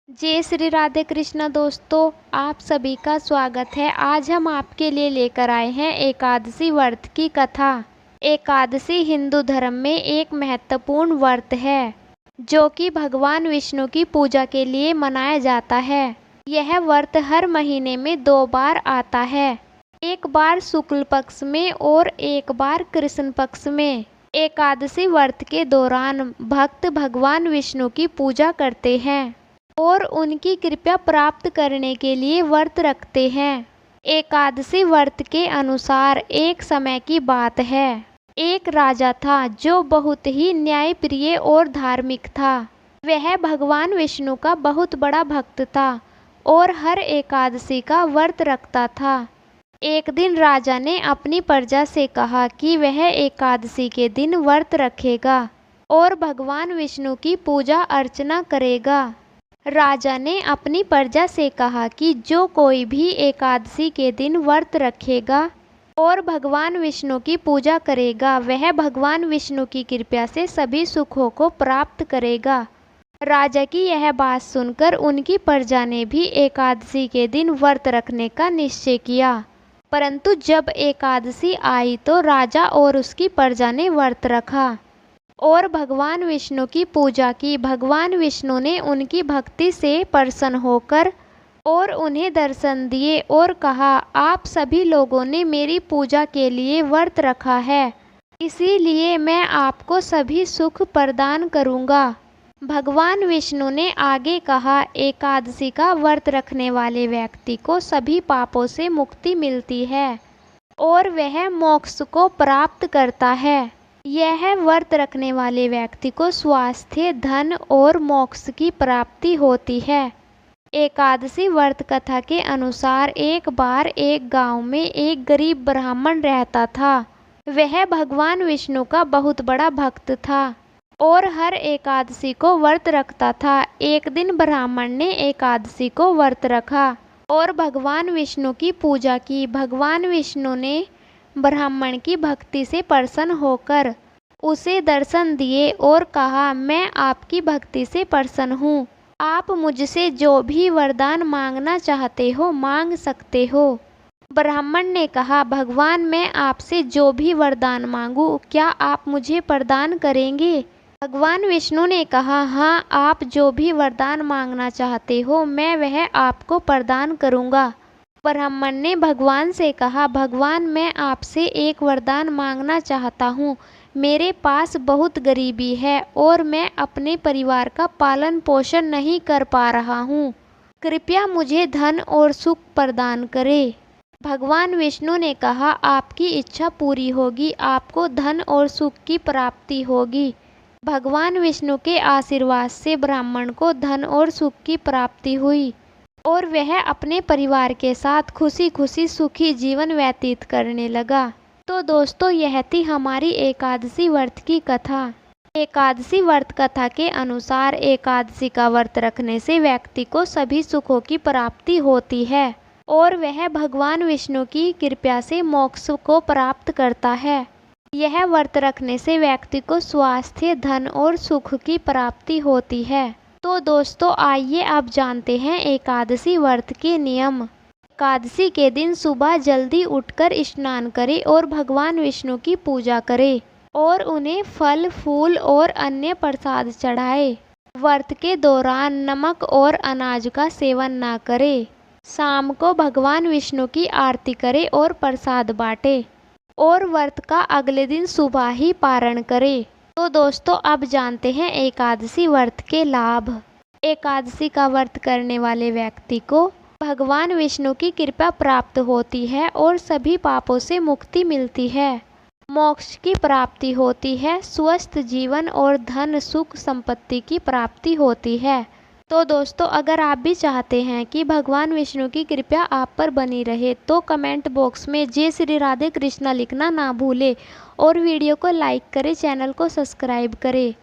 जय श्री राधे कृष्ण दोस्तों, आप सभी का स्वागत है। आज हम आपके लिए लेकर आए हैं एकादशी व्रत की कथा। एकादशी हिंदू धर्म में एक महत्वपूर्ण व्रत है जो कि भगवान विष्णु की पूजा के लिए मनाया जाता है। यह व्रत हर महीने में 2 बार आता है, एक बार शुक्ल पक्ष में और एक बार कृष्ण पक्ष में। एकादशी व्रत के दौरान भक्त भगवान विष्णु की पूजा करते हैं और उनकी कृपा प्राप्त करने के लिए व्रत रखते हैं। एकादशी व्रत के अनुसार एक समय की बात है, एक राजा था जो बहुत ही न्यायप्रिय और धार्मिक था। वह भगवान विष्णु का बहुत बड़ा भक्त था और हर एकादशी का व्रत रखता था। एक दिन राजा ने अपनी प्रजा से कहा कि वह एकादशी के दिन व्रत रखेगा और भगवान विष्णु की पूजा अर्चना करेगा। राजा ने अपनी प्रजा से कहा कि जो कोई भी एकादशी के दिन व्रत रखेगा और भगवान विष्णु की पूजा करेगा, वह भगवान विष्णु की कृपा से सभी सुखों को प्राप्त करेगा। राजा की यह बात सुनकर उनकी प्रजा ने भी एकादशी के दिन व्रत रखने का निश्चय किया। परंतु जब एकादशी आई तो राजा और उसकी प्रजा ने व्रत रखा और भगवान विष्णु की पूजा की। भगवान विष्णु ने उनकी भक्ति से प्रसन्न होकर और उन्हें दर्शन दिए और कहा, आप सभी लोगों ने मेरी पूजा के लिए व्रत रखा है, इसीलिए मैं आपको सभी सुख प्रदान करूंगा। भगवान विष्णु ने आगे कहा, एकादशी का व्रत रखने वाले व्यक्ति को सभी पापों से मुक्ति मिलती है और वह मोक्ष को प्राप्त करता है। यह व्रत रखने वाले व्यक्ति को स्वास्थ्य, धन और मोक्ष की प्राप्ति होती है। एकादशी व्रत कथा के अनुसार एक बार एक गांव में एक गरीब ब्राह्मण रहता था। वह भगवान विष्णु का बहुत बड़ा भक्त था और हर एकादशी को व्रत रखता था। एक दिन ब्राह्मण ने एकादशी को व्रत रखा और भगवान विष्णु की पूजा की। भगवान विष्णु ने ब्राह्मण की भक्ति से प्रसन्न होकर उसे दर्शन दिए और कहा, मैं आपकी भक्ति से प्रसन्न हूँ, आप मुझसे जो भी वरदान मांगना चाहते हो मांग सकते हो। ब्राह्मण ने कहा, भगवान मैं आपसे जो भी वरदान मांगू क्या आप मुझे प्रदान करेंगे? भगवान विष्णु ने कहा, हाँ, आप जो भी वरदान मांगना चाहते हो मैं वह आपको प्रदान करूँगा। ब्राह्मण ने भगवान से कहा, भगवान मैं आपसे एक वरदान मांगना चाहता हूँ। मेरे पास बहुत गरीबी है और मैं अपने परिवार का पालन पोषण नहीं कर पा रहा हूँ, कृपया मुझे धन और सुख प्रदान करें। भगवान विष्णु ने कहा, आपकी इच्छा पूरी होगी, आपको धन और सुख की प्राप्ति होगी। भगवान विष्णु के आशीर्वाद से ब्राह्मण को धन और सुख की प्राप्ति हुई और वह अपने परिवार के साथ खुशी खुशी सुखी जीवन व्यतीत करने लगा। तो दोस्तों, यह थी हमारी एकादशी व्रत की कथा। एकादशी व्रत कथा के अनुसार एकादशी का व्रत रखने से व्यक्ति को सभी सुखों की प्राप्ति होती है और वह भगवान विष्णु की कृपा से मोक्ष को प्राप्त करता है। यह व्रत रखने से व्यक्ति को स्वास्थ्य, धन और सुख की प्राप्ति होती है। तो दोस्तों, आइए अब जानते हैं एकादशी व्रत के नियम। एकादशी के दिन सुबह जल्दी उठकर स्नान करें और भगवान विष्णु की पूजा करें और उन्हें फल, फूल और अन्य प्रसाद चढ़ाएं। व्रत के दौरान नमक और अनाज का सेवन न करें। शाम को भगवान विष्णु की आरती करें और प्रसाद बांटें और व्रत का अगले दिन सुबह ही पारण करें। तो दोस्तों, अब जानते हैं एकादशी व्रत के लाभ। एकादशी का व्रत करने वाले व्यक्ति को भगवान विष्णु की कृपा प्राप्त होती है और सभी पापों से मुक्ति मिलती है, मोक्ष की प्राप्ति होती है, स्वस्थ जीवन और धन सुख संपत्ति की प्राप्ति होती है। तो दोस्तों, अगर आप भी चाहते हैं कि भगवान विष्णु की कृपा आप पर बनी रहे तो कमेंट बॉक्स में जय श्री राधे कृष्णा लिखना ना भूलें और वीडियो को लाइक करें, चैनल को सब्सक्राइब करें।